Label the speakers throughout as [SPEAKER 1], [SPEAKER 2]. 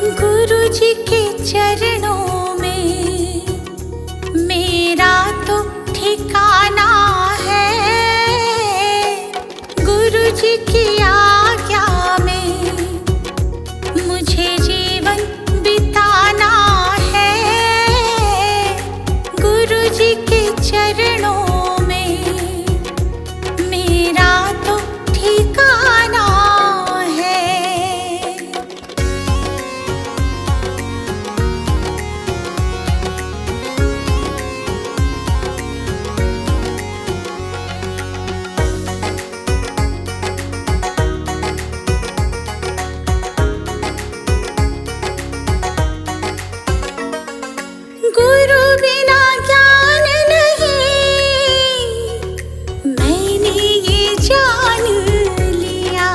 [SPEAKER 1] गुरु जी के चरणों में मेरा तो ठिकाना है। गुरु जी की आज्ञा में मुझे जीवन बिताना है। गुरु जी के चरणों में मेरा तो ठिकाना है। गुरु बिना ज्ञान नहीं, मैंने ये जान लिया।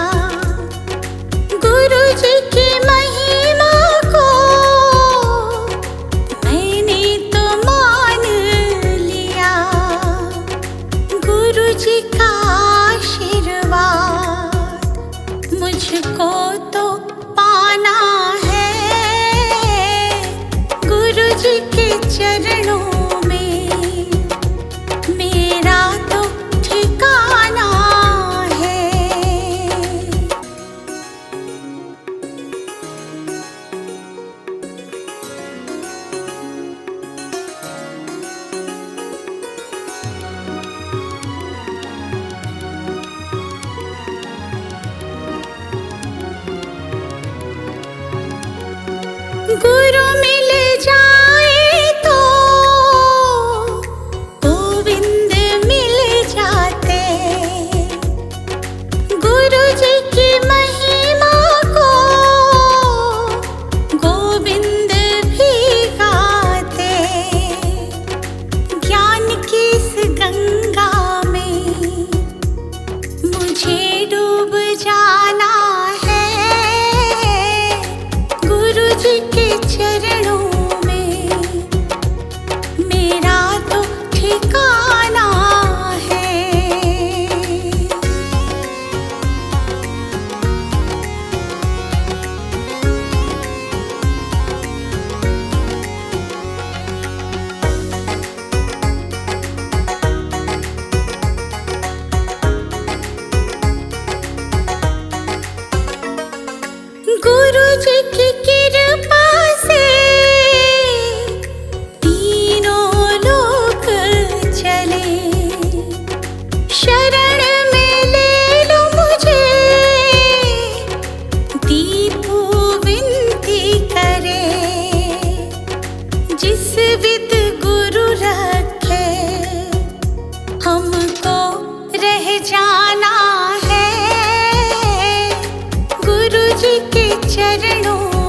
[SPEAKER 1] गुरु जी की महिमा को मैंने तो मान लिया। गुरु जी का आशीर्वाद मुझको तो पाना है। गुरु जी के चरणों में मेरा तो ठिकाना है। गुरु मिल जाए तो गोविंद मिल जाते। गुरु जी की महिमा को गोविंद भी गाते। ज्ञान की इस गंगा में मुझे डूब जाना है। गुरु जी के चरणों में मेरा तो ठिकाना है। गुरु जी की कृपा से तीनों लोक चले। शरण में ले लो मुझे, दीपू विनती करे। जिस विद गुरु रखे हमको रह जाना है। गुरु जी के चरणों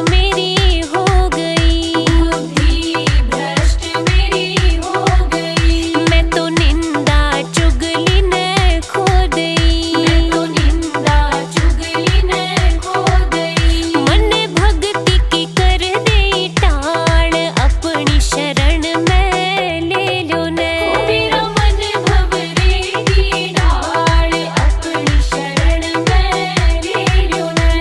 [SPEAKER 2] मेरी हो गई, बुद्धि भ्रष्ट मेरी हो गई। मैं तो निंदा चुगली ने खो गई, मैं तो निंदा चुगली ने खो गई। मन भक्ति की कर दे टाण, अपनी शरण में ले लो ने। मेरा मन भवरे की ढाल, अपनी शरण में ले लो ने।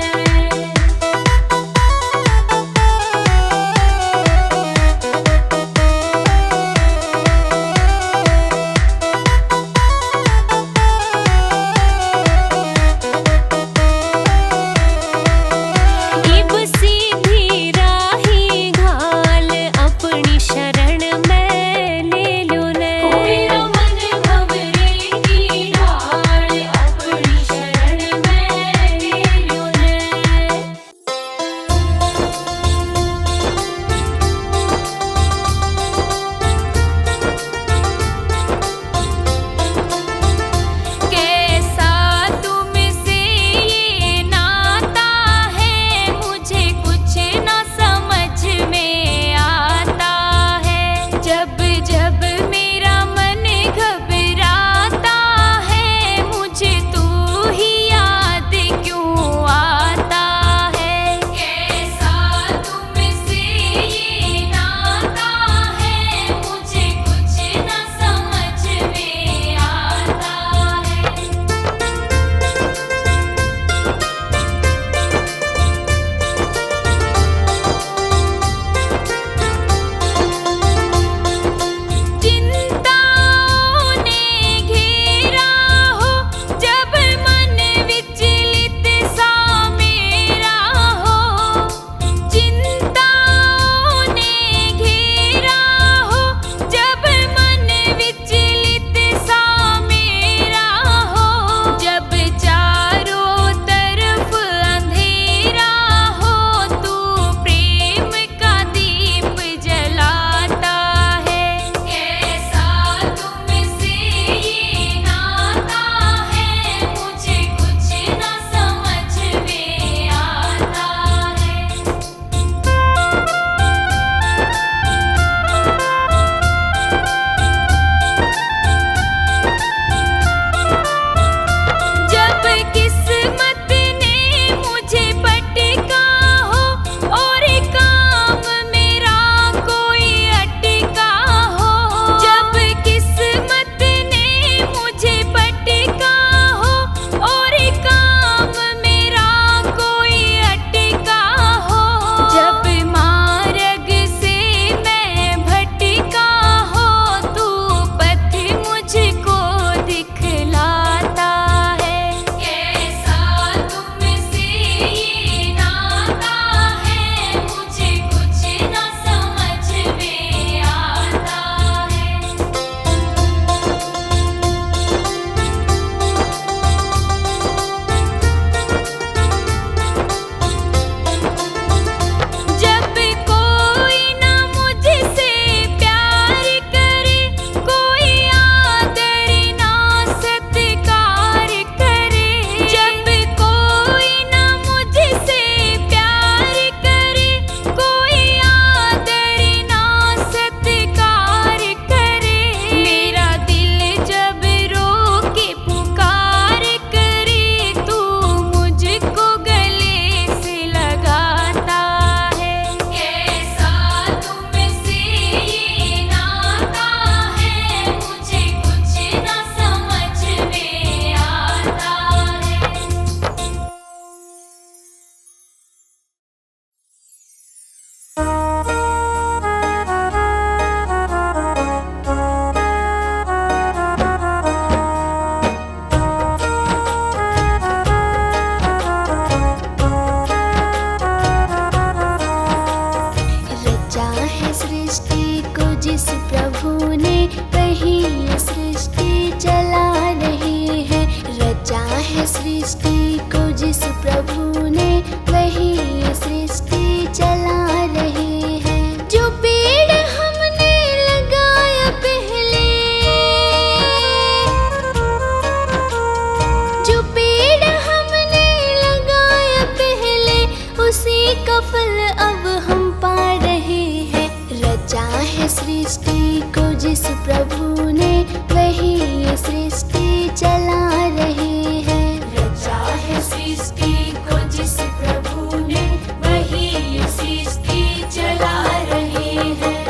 [SPEAKER 2] फल अब हम पा रहे हैं। रचा है सृष्टि को जिस प्रभु ने, वही ये सृष्टि चला रहे हैं। रचा है सृष्टि को जिस प्रभु ने, वही ये सृष्टि चला रहे हैं।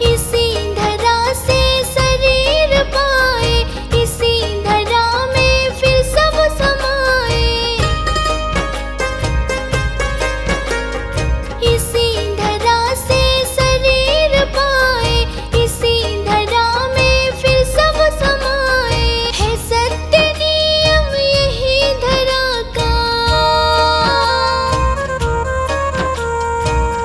[SPEAKER 2] इसी धरा से शरीर पाए, इसी धरा में फिर सब समाए। इसी धरा से शरीर पाए, इसी धरा में फिर सब समाए। है सत्य नियम यही धरा का,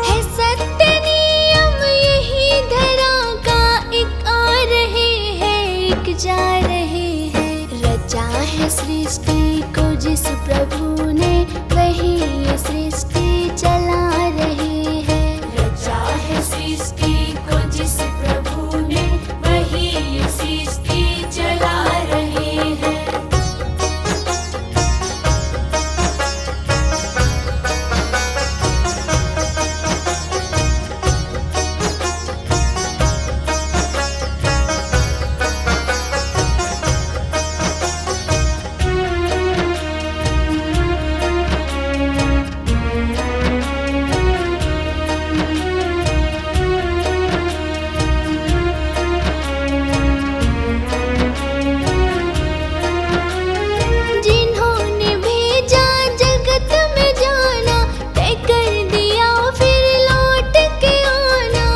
[SPEAKER 2] है सत्य नियम यही धरा का। एक आ रहे हैं, एक जा रहे हैं। रचा है सृष्टि को जिस प्रभु ने, वही ये सृष्टि चला रहे हैं। रचा है सृष्टि को जिस प्रभु ने, वही ये सृष्टि चला रहे हैं। जिन्होंने भेजा जगत में जाना, तय कर दिया फिर लौट के आना।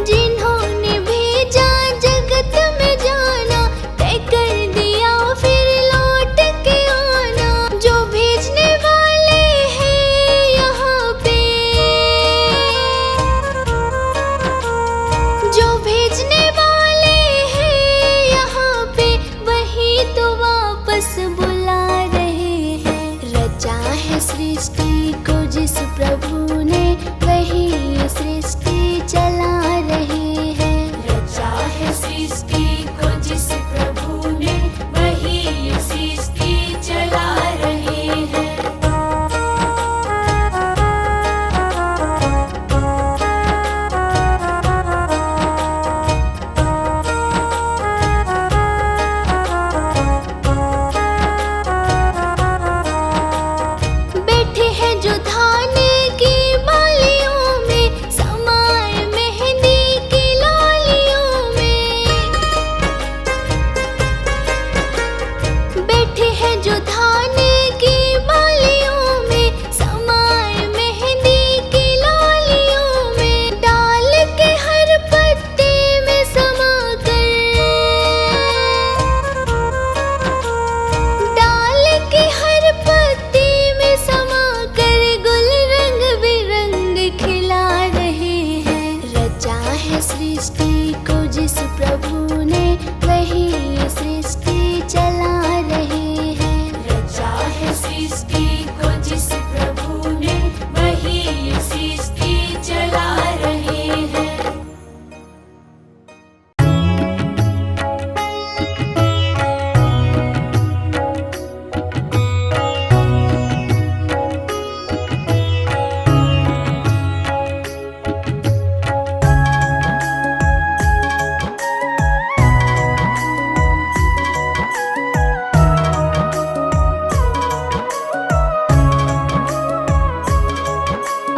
[SPEAKER 2] जिन्होंने भेजा जगत में जाना, तय कर दिया फिर लौट के आना। जो भेजने वाले हैं यहाँ पे, जो भेजने वाले हैं यहाँ पे, वही तो वापस बुला रहे हैं। रचा है सृष्टि को जिस प्रभु ने, वही ये सृष्टि चला रहे हैं। रचा है सृष्टि को जिस प्रभु ने, वही ये सृष्टि चला रहे हैं। बैठे हैं जो धान की बालियों में, समाए मेहंदी की लालियों में। बैठे हैं जो धान की बालियों में, समाए मेहंदी की लालियों में। डाल के हर पत्ते में समा कर, डाल के हर पत्ते में समा कर, गुल रंग बिरंग खिला रहे हैं। रचा है सृष्टि को जिस प्रभु ने, वही ये सृष्टि चला रहे हैं। रचा है सृष्टि को जिस प्रभु ने, वही ये सृष्टि चला रहे हैं।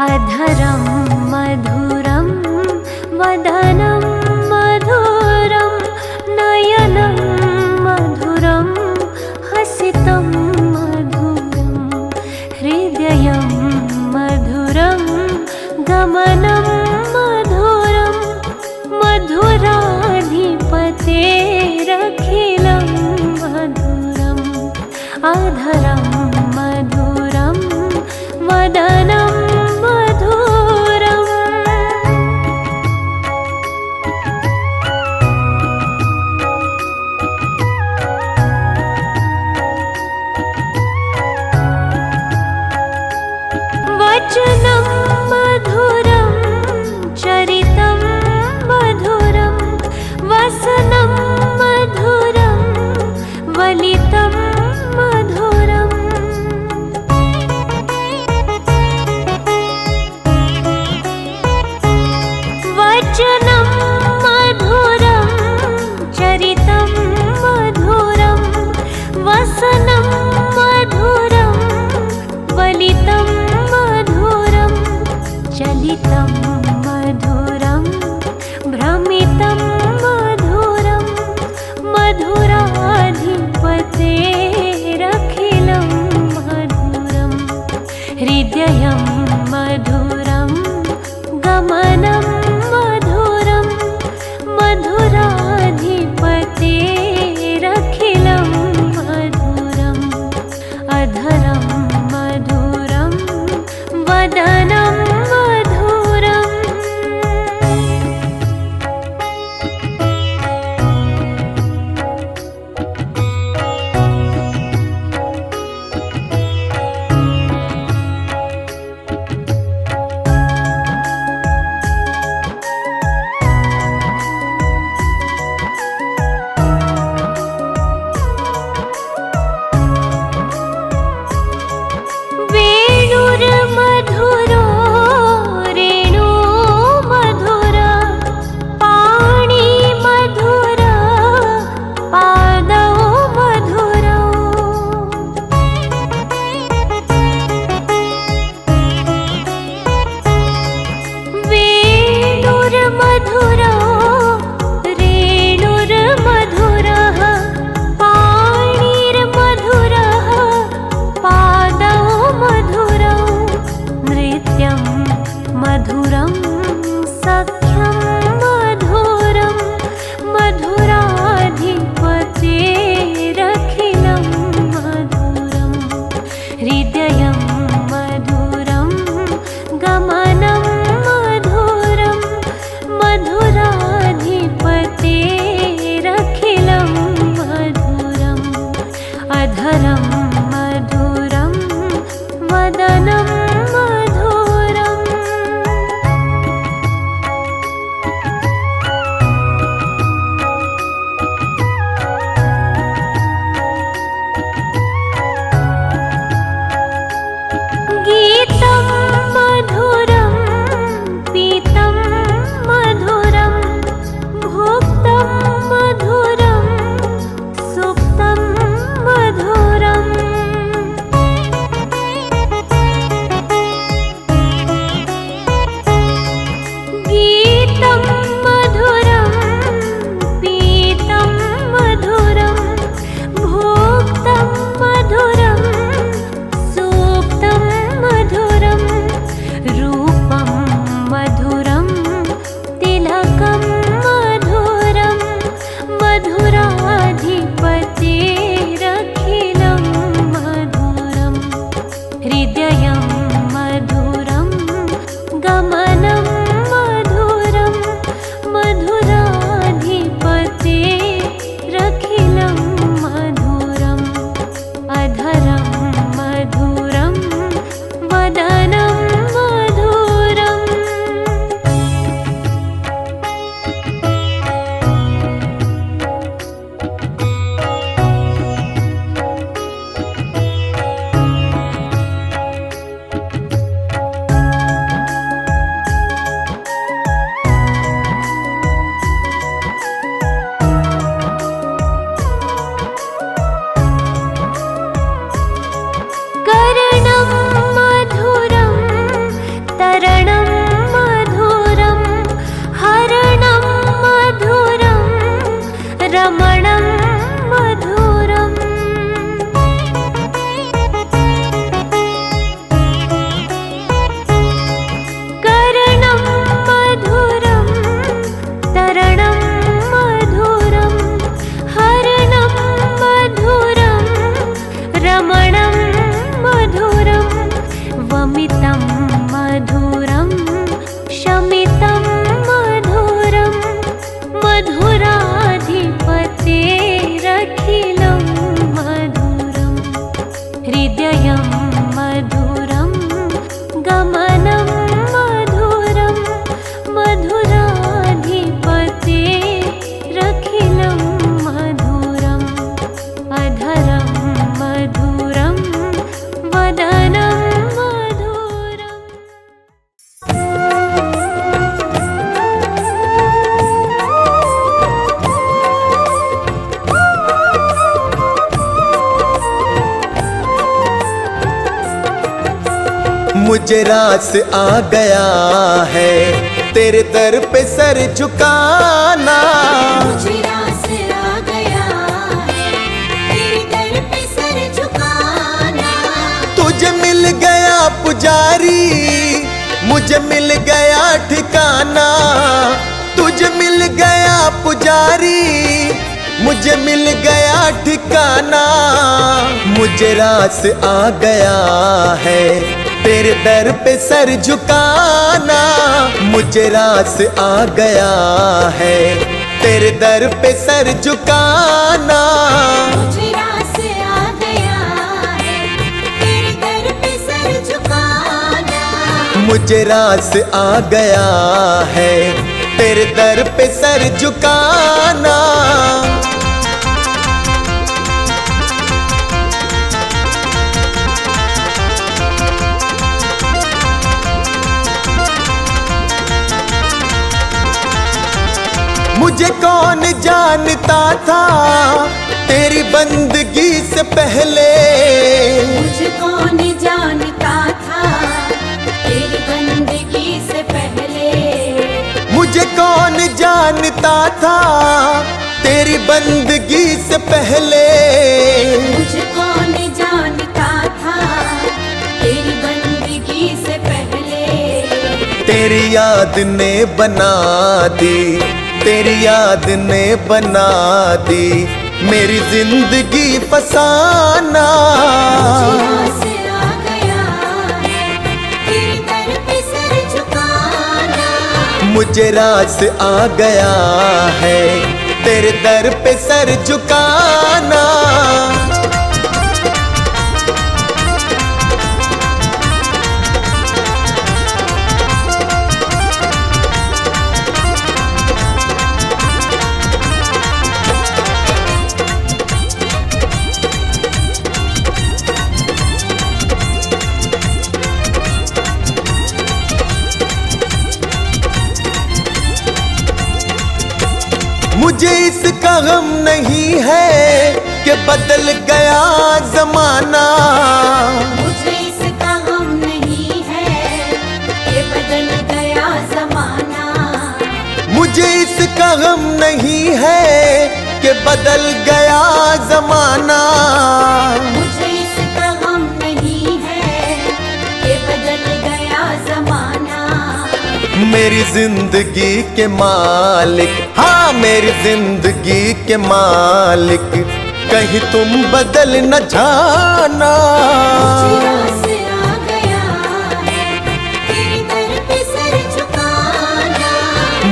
[SPEAKER 2] अधरं मधुरं वदनं मधुरं, नयनं मधुरं हसितं मधुरं, हृदयं मधुरं गमनं मधुरं, मधुराधिपतेरखिलं मधुरम्। अधरं मधुरं वदनं मधुरम्। हृदयं मधुरं गमनं मधुरं मधुराधिपतेरखिलं मधुरम् अधरं मधुरं वदनं मधुरम् गीतं मधुरं पीतं मधुरं भुक्तं मधुरं सुप्तं मधुरम् गीतं मधुरं पीतं मधुरं भुक्तं मधुरं सुप्तं मधुरं रूपं मधुरं तिलकं मधुरं मधुराधिपतेरखिलं मधुरम् हृदयं मधुरं गमनं मधुरं मधुराधिपतेरखिलं मधुरम् अधरं मधुरं वदनं मधुरम् कर्णं मधुरं तरणं मधुरं हरणं मधुरं रमणं मधुरम् कर्णं मधुरं तरणं मधुरं हरणं मधुरं रमणं मधुरं वमितं मधुरं शमितं मधुरं मधुराधिपतेरखिलं मधुरम् हृदयं मधुरं गमनं मधुरं मधुराधिपतेरखिलं मधुरम् अधरं मधुरं वदनं मधुरम्
[SPEAKER 3] मुझे रास आ गया है तेरे दर पे सर झुकाना।
[SPEAKER 1] मुझे रास आ गया है तेरे दर पे सर झुकाना।
[SPEAKER 3] तुझे मिल गया पुजारी मुझे मिल गया ठिकाना। तुझे मिल गया पुजारी मुझे मिल गया ठिकाना। मुझे रास आ गया है तेरे दर पे सर झुकाना। मुझे रास आ गया है तेरे दर पे सर झुकाना।
[SPEAKER 1] मुझे रास आ गया है तेरे दर पे सर झुकाना।
[SPEAKER 3] मुझे रास आ गया है तेरे दर पे सर झुकाना। मुझे कौन जानता था तेरी बंदगी से पहले।
[SPEAKER 1] मुझे कौन जानता था तेरी बंदगी से पहले।
[SPEAKER 3] मुझे कौन जानता था तेरी बंदगी से पहले।
[SPEAKER 1] मुझे कौन जानता था तेरी बंदगी से पहले।
[SPEAKER 3] तेरी याद ने बना दी तेरी याद ने बना दी मेरी जिंदगी फसाना।
[SPEAKER 1] मुझे रास आ
[SPEAKER 3] मुझे रास आ गया है तेरे दर पे सर झुकाना। मुझे इसका गम नहीं है कि बदल गया जमाना।
[SPEAKER 1] मुझे इसका गम नहीं है कि बदल गया जमाना।
[SPEAKER 3] मुझे इसका गम नहीं है कि बदल गया जमाना।
[SPEAKER 1] मुझे इसका गम नहीं है कि बदल गया जमाना।
[SPEAKER 3] मेरी जिंदगी के मालिक, हाँ मेरी जिंदगी के मालिक, कहीं तुम बदल न जाना।
[SPEAKER 1] मुझे रास आ गया है तेरे दर पे सर झुकाना।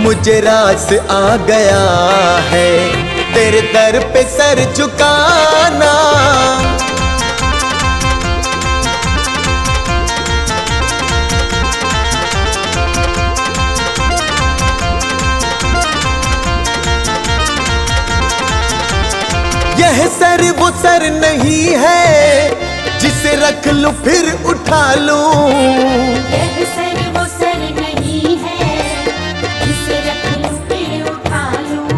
[SPEAKER 3] मुझे रास आ गया है तेरे दर पे सर झुकाना। यह सर वो सर नहीं है जिसे रख लूं फिर उठा लूं।
[SPEAKER 1] यह सर वो सर नहीं है जिसे रख लूं फिर उठा लूं।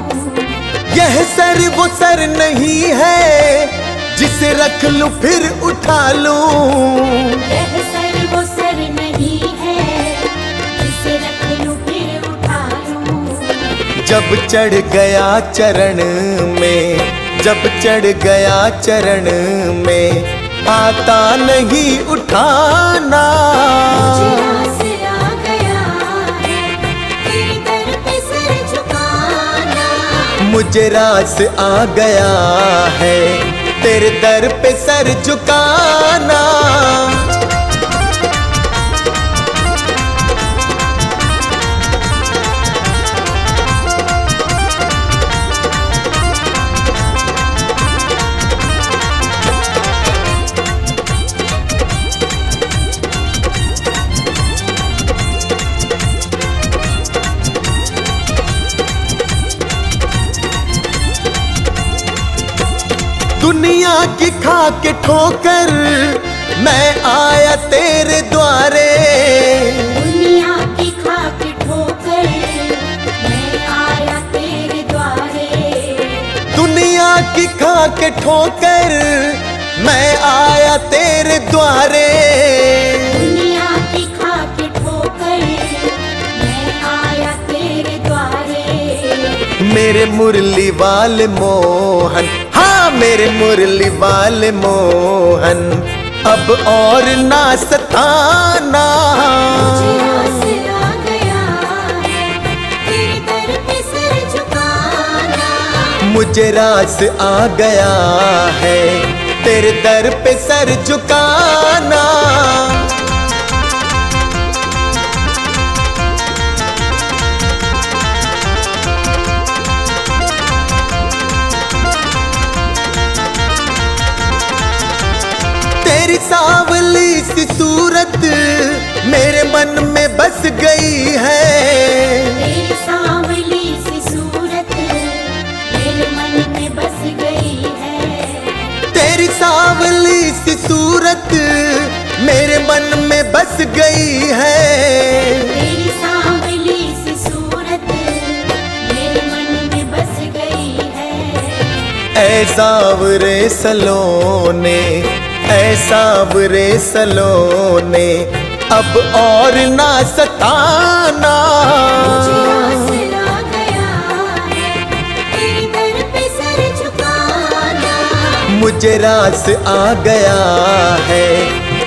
[SPEAKER 3] यह सर वो सर नहीं है जिसे रख लूं फिर उठा लूं।
[SPEAKER 1] यह सर वो सर नहीं है जिसे रख लूं फिर उठा लूं।
[SPEAKER 3] जब चढ़ गया चरण में, जब चढ़ गया चरण में, आता नहीं उठाना।
[SPEAKER 1] मुझे रास आ गया है तेरे दर पे सर झुकाना।
[SPEAKER 3] मुझे रास आ गया है तेरे दर पे सर झुकाना। दुनिया की खा के ठोकर मैं आया तेरे द्वारे।
[SPEAKER 1] दुनिया की खा के ठोकर मैं आया तेरे द्वारे।
[SPEAKER 3] दुनिया की खा के ठोकर मैं आया तेरे द्वारे।
[SPEAKER 1] दुनिया की खा के ठोकर मैं आया तेरे द्वारे।
[SPEAKER 3] मेरे मुरली वाले मोहन, हाँ मेरे मुरली वाले मोहन, अब और ना सताना।
[SPEAKER 1] मुझे रास आ गया है तेरे दर पे सर झुकाना।
[SPEAKER 3] मुझे रास आ गया है तेरे दर पे सर झुकाना। तेरी सांवली सी सूरत मेरे मन में बस गई है।
[SPEAKER 1] तेरी सांवली सी सूरत मेरे मन में बस गई है।
[SPEAKER 3] तेरी सांवली सी सूरत मेरे मन में बस गई है।
[SPEAKER 1] तेरी सांवली सी सूरत मेरे मन में बस गई है।
[SPEAKER 3] ऐ सांवरे सलोने, ऐ सांवरे सलोने, अब और ना सताना।
[SPEAKER 1] मुझे रास आ गया है तेरे दर पे सर झुकाना।
[SPEAKER 3] मुझे रास आ गया है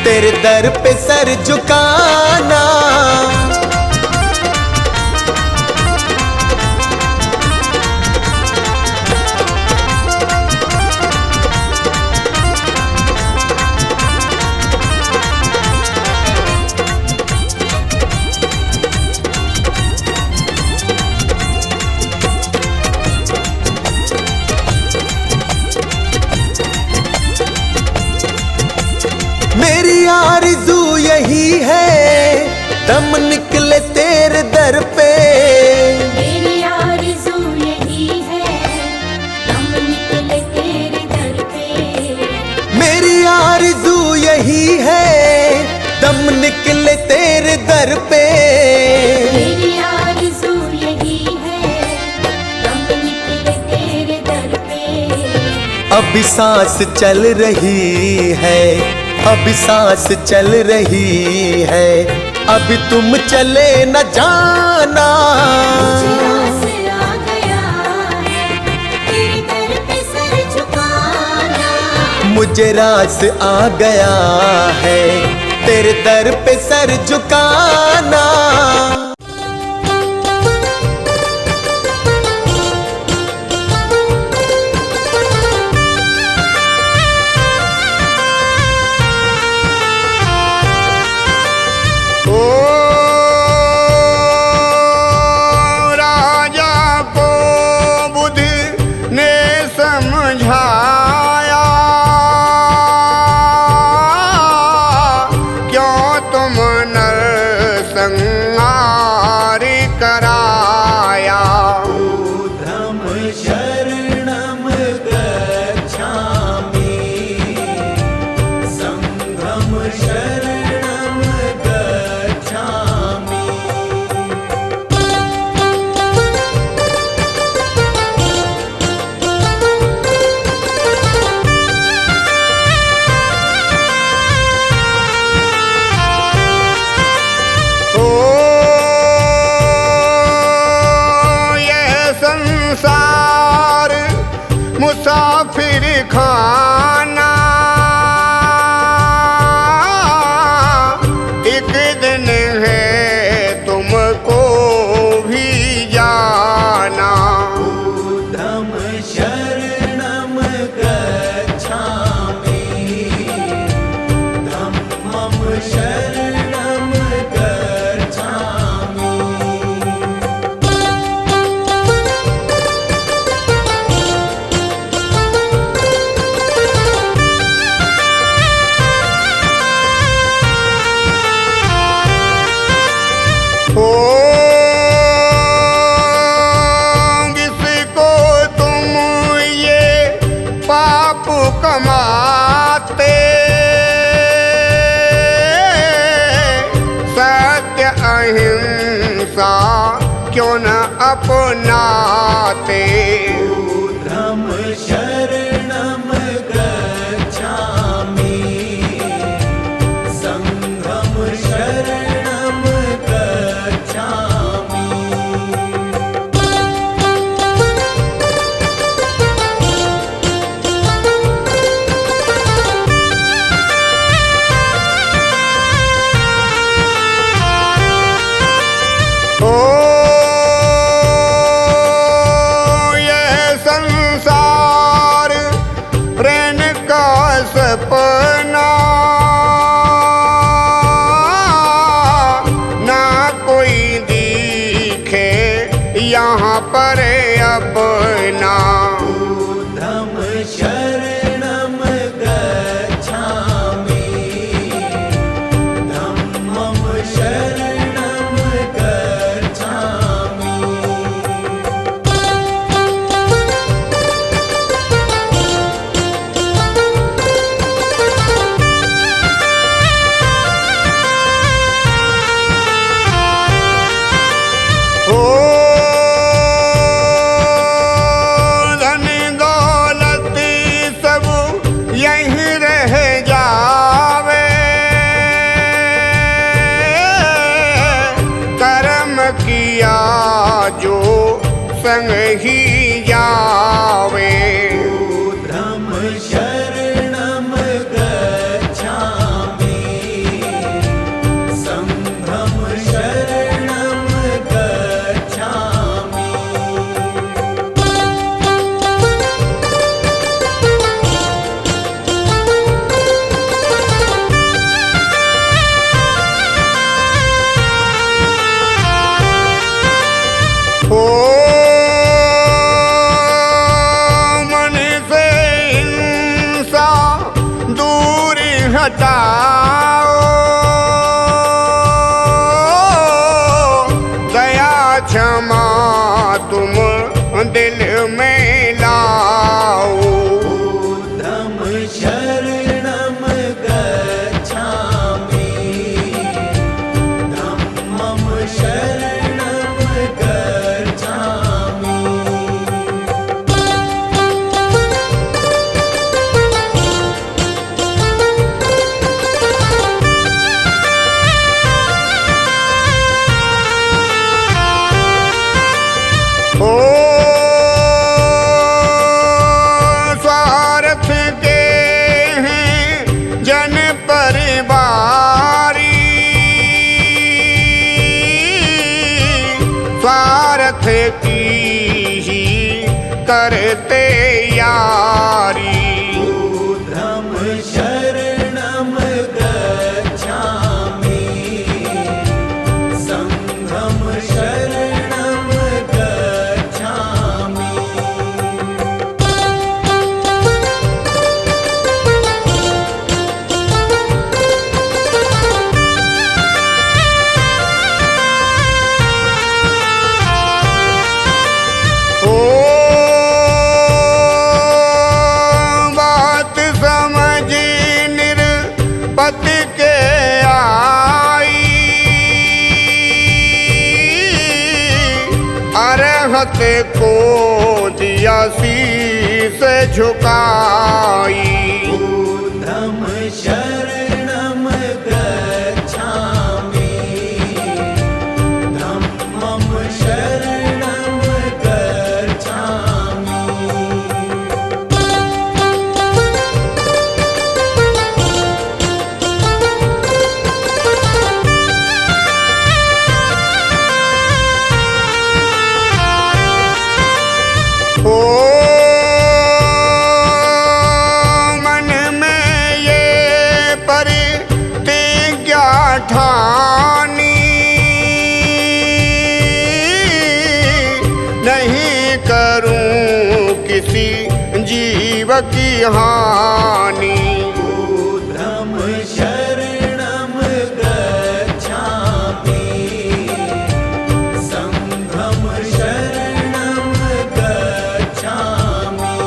[SPEAKER 3] तेरे दर पे सर झुकाना। आरज़ू यही है दम निकले तेरे दर पे।
[SPEAKER 1] मेरी आरज़ू यही है दम निकले तेरे दर पे।
[SPEAKER 3] मेरी आरज़ू यही है दम निकले तेरे दर पे।
[SPEAKER 1] मेरी आरज़ू यही है दम निकले तेरे दर पे।
[SPEAKER 3] अभी सांस चल रही है, अभी सांस चल रही है, अभी तुम चले न जाना।
[SPEAKER 1] मुझे रास आ गया है तेरे दर पे सर झुकाना।
[SPEAKER 3] मुझे रास आ गया है तेरे दर पे सर झुकाना।
[SPEAKER 4] ओ राजा को बुद्धि ने समझाया, क्यों तुम नरसंहार कराया।
[SPEAKER 3] धम शरणम गच्छामि, संघम शरणम गच्छामि।
[SPEAKER 4] ओ ये संसार मुसाफिर खाना, एक दिन है तुमको भी जाना।
[SPEAKER 3] धम शरणम गच्छामि, धम्मं शरणम गच्छामि।
[SPEAKER 4] ओ जिसको तुम ये पाप कमाते, सत्य अहिंसा क्यों न अपनाते।
[SPEAKER 3] धम शरणम गच्छामि, संघम शरणम गच्छामि।
[SPEAKER 4] ओ ये संसार प्रेम का सपना, ना कोई दिखे यहाँ पर अपना।
[SPEAKER 3] धम शरणम गच्छामि, धम्मं शरणम गच्छामि।
[SPEAKER 4] ओ धन दौलत सब यहीं रह जावे, कर्म किया जो संग ही जावे।
[SPEAKER 3] धम शरणम गच्छामि, संघम शरणम गच्छामि।
[SPEAKER 4] ओ करते यारी।
[SPEAKER 3] बुद्धं शरणं गच्छामि, संघं शरणं गच्छामि।
[SPEAKER 4] ओ बात समझ निरपति के आई, अरहत को दिया शीस झुकाई।
[SPEAKER 3] बुद्धं शरणं गच्छामि, धम्मं शरणं गच्छामि।
[SPEAKER 4] ओ मन में ये प्रतिज्ञा ठानी, नहीं करूं किसी जीव की हानि।
[SPEAKER 3] बुद्धं शरणं गच्छामि, संघं शरणं गच्छामि।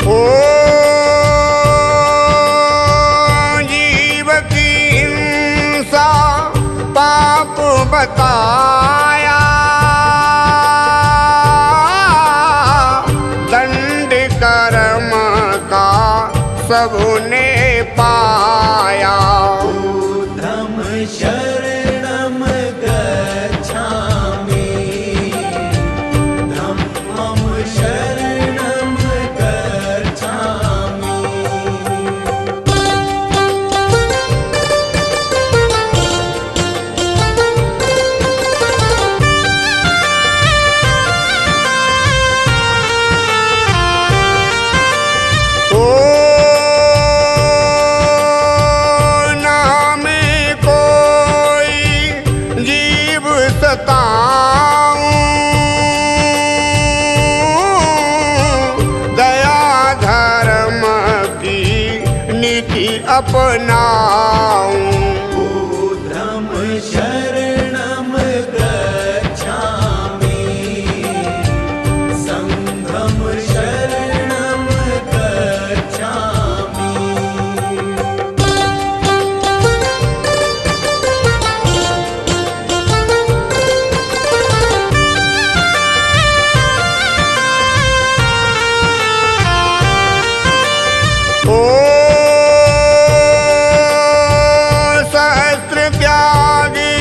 [SPEAKER 4] ओ जीव की हिंसा पाप बताया, दंड कर्म का सबने पाया।
[SPEAKER 3] बुद्धं शरणं गच्छामि, धम्मं शरणं गच्छामि।
[SPEAKER 4] ओ नाम कोई जीव सताऊं, दया धर्म की नीति अपनाऊं।
[SPEAKER 3] बुद्धं शरणं गच्छामि, संघं शरणं गच्छामि।
[SPEAKER 4] ओ सहस्त्र त्यागी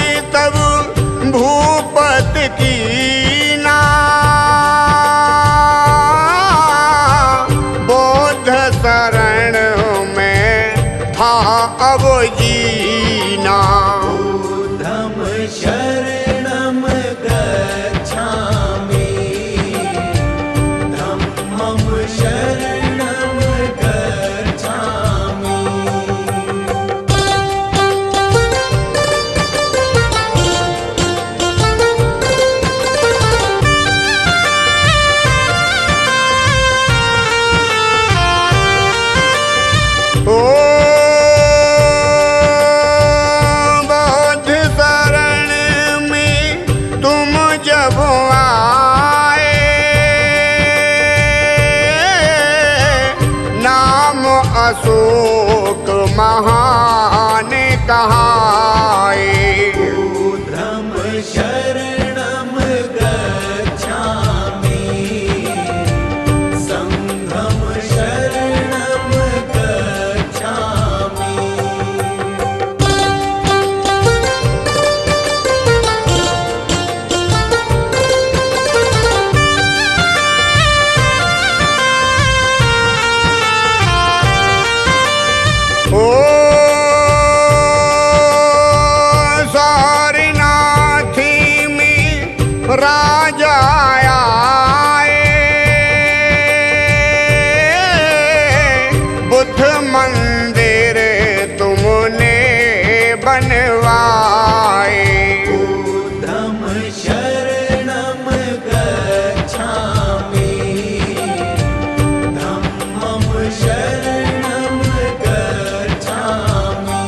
[SPEAKER 4] जाया बुद्ध मंदिर तुमने बनवाए।
[SPEAKER 3] बुद्धं शरणं गच्छामि, धम्मं शरणं गच्छामि।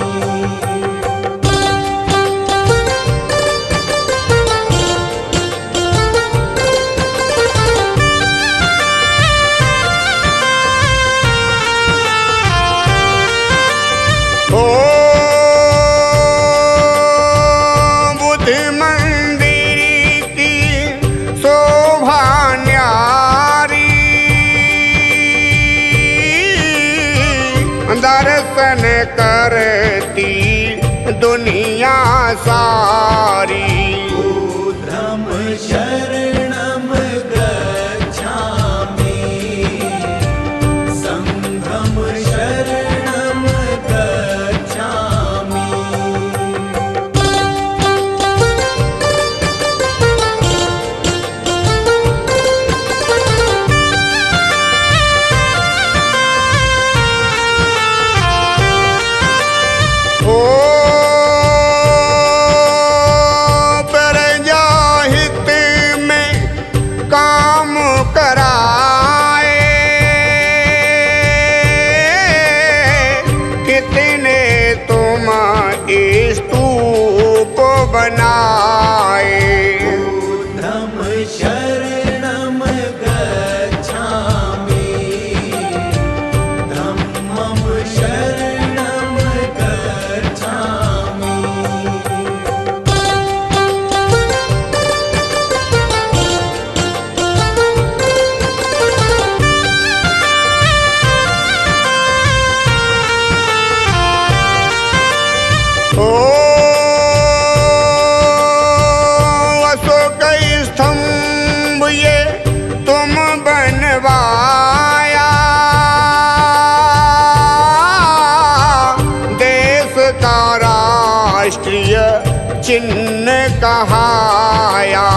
[SPEAKER 4] ओ बुद्ध मंदिर की शोभा न्यारी, दर्शन करती दुनिया सारी।
[SPEAKER 3] बुद्धं शरणं गच्छामि, संघं शरणं गच्छामि।
[SPEAKER 4] ओ प्रजाहित में काम कराए, कितने तुम स्तूप बनाए।
[SPEAKER 3] बुद्धं शरणं गच्छामि, धम्मं शरणं गच्छामि।
[SPEAKER 4] ओ अशोक स्तंभ ये तुम बनवाया, देश का राष्ट्रीय चिन्ह कहाया।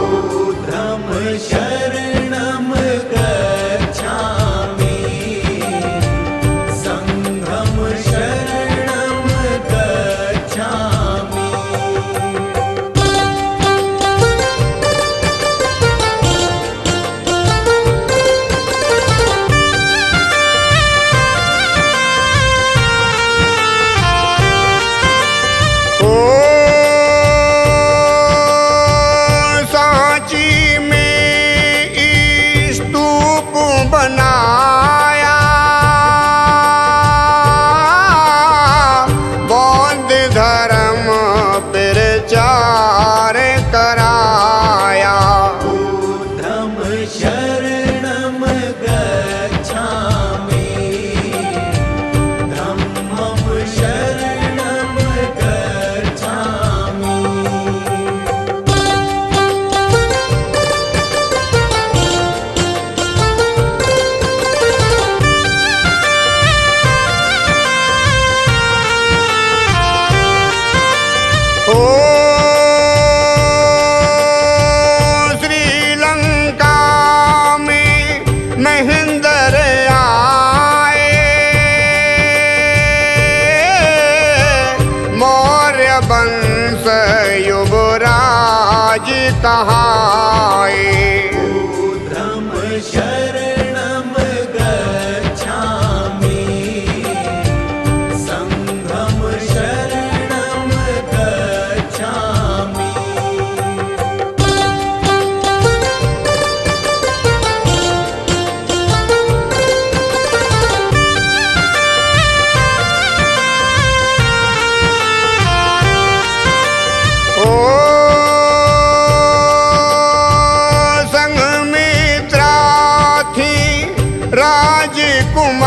[SPEAKER 3] बुद्धं शरणं गच्छामि, संघं शरणं गच्छामि।
[SPEAKER 4] ओ सांची में स्तूप बनाया, बौद्ध धर्म प्रचार कराया।
[SPEAKER 3] बुद्धं शरणं गच्छामि, धम्मं शरणं गच्छामि।
[SPEAKER 4] ओ श्रीलंका में महेंद्र आए, मौर्य वंश युवराज कहाए।
[SPEAKER 3] बुद्धं शरणं गच्छामि, संघं शरणं गच्छामि।
[SPEAKER 4] ओ संघमित्रा थी राजकुमारी,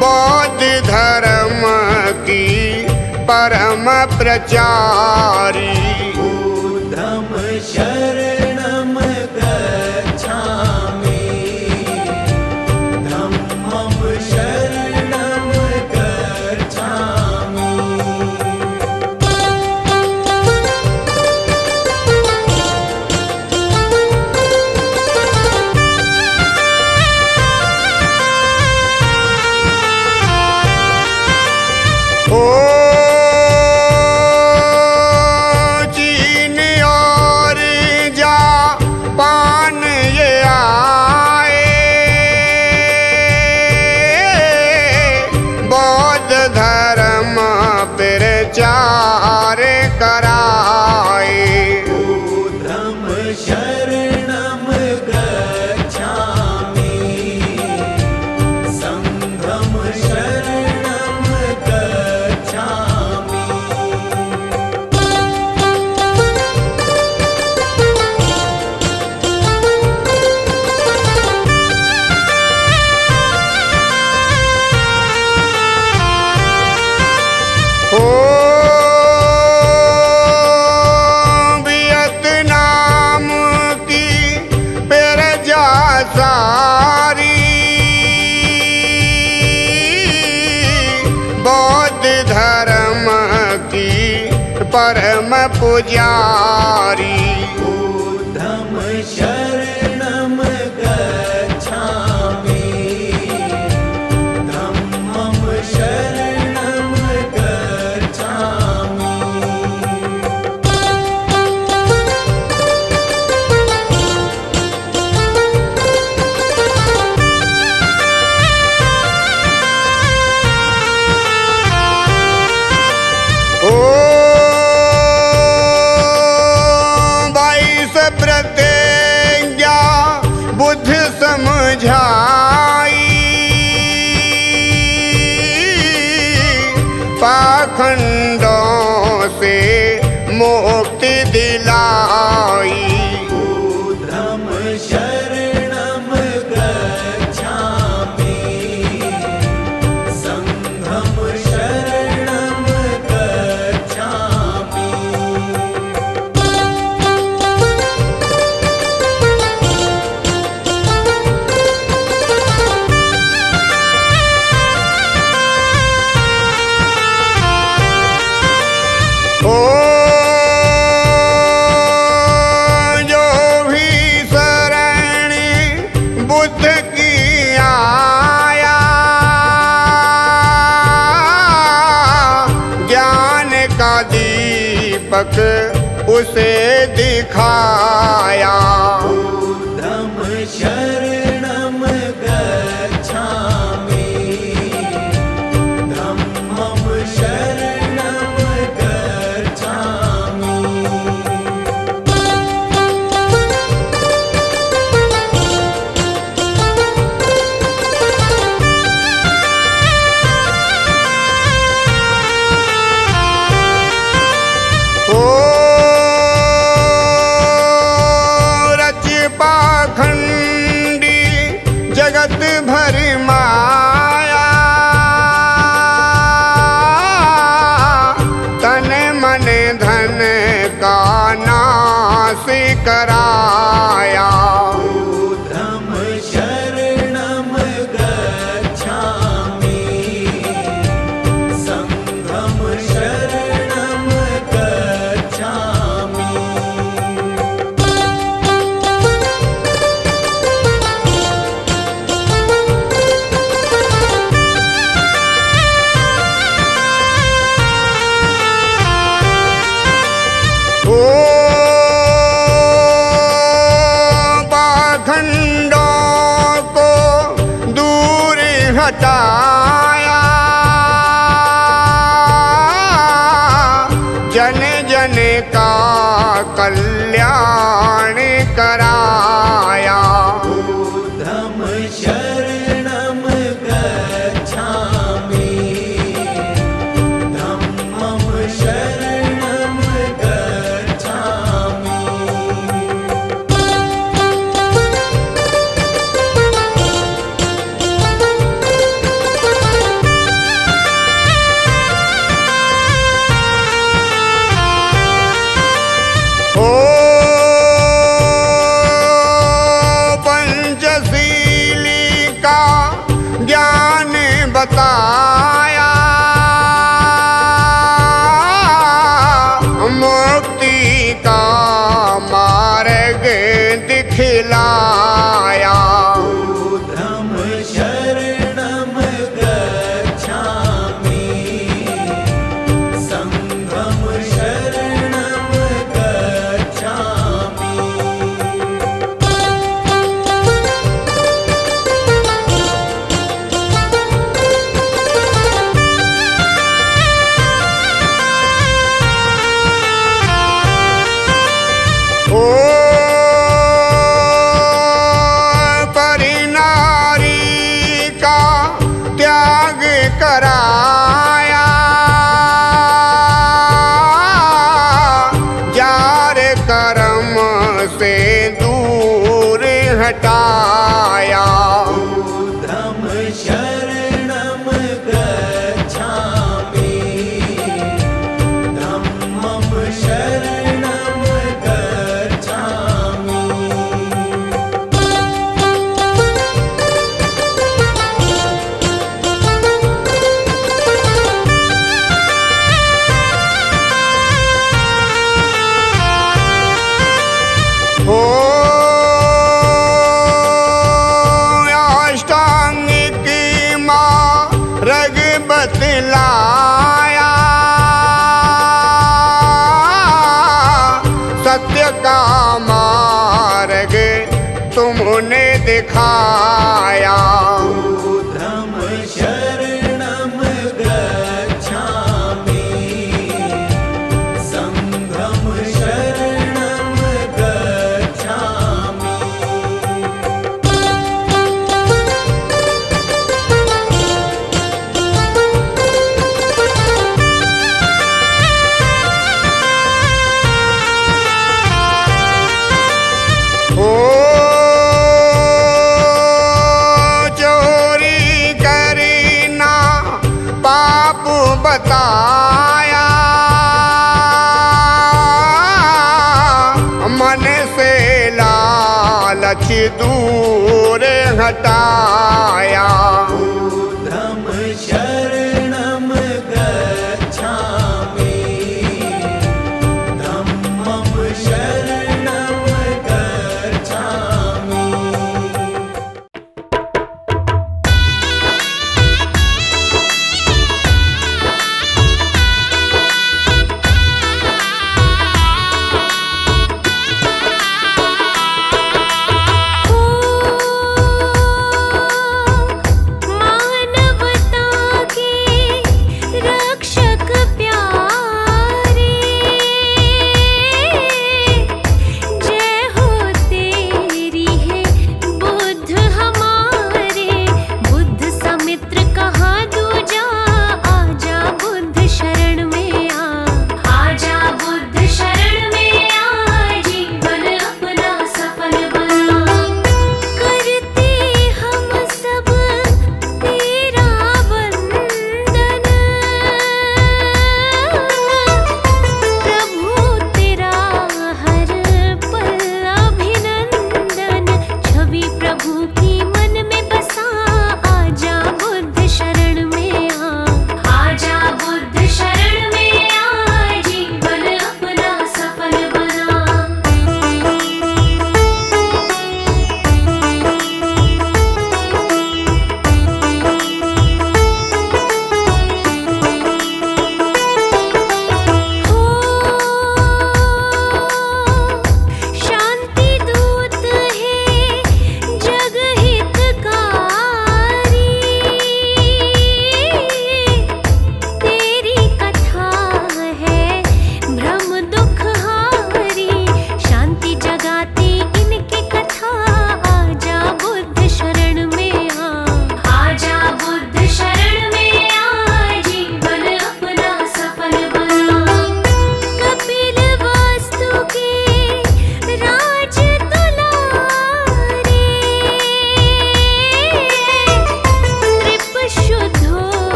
[SPEAKER 4] बौद्ध धर्म की परम प्रचारी।
[SPEAKER 3] बुद्धं शरणं गच्छामि, धम्मं शरणं गच्छामि।
[SPEAKER 4] धर्म प्रचार कराए।
[SPEAKER 3] ऊर्ध्वं शरणं गच्छामि, संघं शरणं गच्छामि।
[SPEAKER 4] ओ वियतनाम की प्रजा सारी, बौद्ध धर्म की परम पुजारी।
[SPEAKER 3] ऊर्ध्वं शरणं गच्छामि, धम्मं शरणं गच्छामि।
[SPEAKER 4] ओ 22 प्रतिज्ञा बुद्ध समझाई, पाखंडों से मुक्ति दिलाई।
[SPEAKER 3] ऊर्ध्वं शरणं गच्छामि, संघं शरणं गच्छामि।
[SPEAKER 4] ओ जो भी शरण बुद्ध की आया, ज्ञान का दीपक उसे दिखाया।
[SPEAKER 3] ऊर्ध्वं शरणं गच्छामि, धम्मं शरणं गच्छामि।
[SPEAKER 4] ओ रच पाखंडी जगत भर माया, तन मन धन का नाश कराया।
[SPEAKER 3] ऊर्ध्वं शरणं गच्छामि, संघं शरणं गच्छामि।
[SPEAKER 4] ओ पाखंडों को दूर हटाया, जन जन का कल्याण कराया।
[SPEAKER 3] ऊर्ध्वं शरणं गच्छामि, धम्मं शरणं गच्छामि।
[SPEAKER 4] ओ दिखाया।
[SPEAKER 3] ऊर्ध्वं शरणं गच्छामि, संघं शरणं गच्छामि।
[SPEAKER 4] ओ चोरी करी ना पाप बताया, मन से लालच दूर हटाया।
[SPEAKER 3] ऊर्ध्वं शरणं गच्छामि, धम्मं शरणं गच्छामि।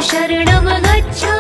[SPEAKER 2] शरणं गच्छामि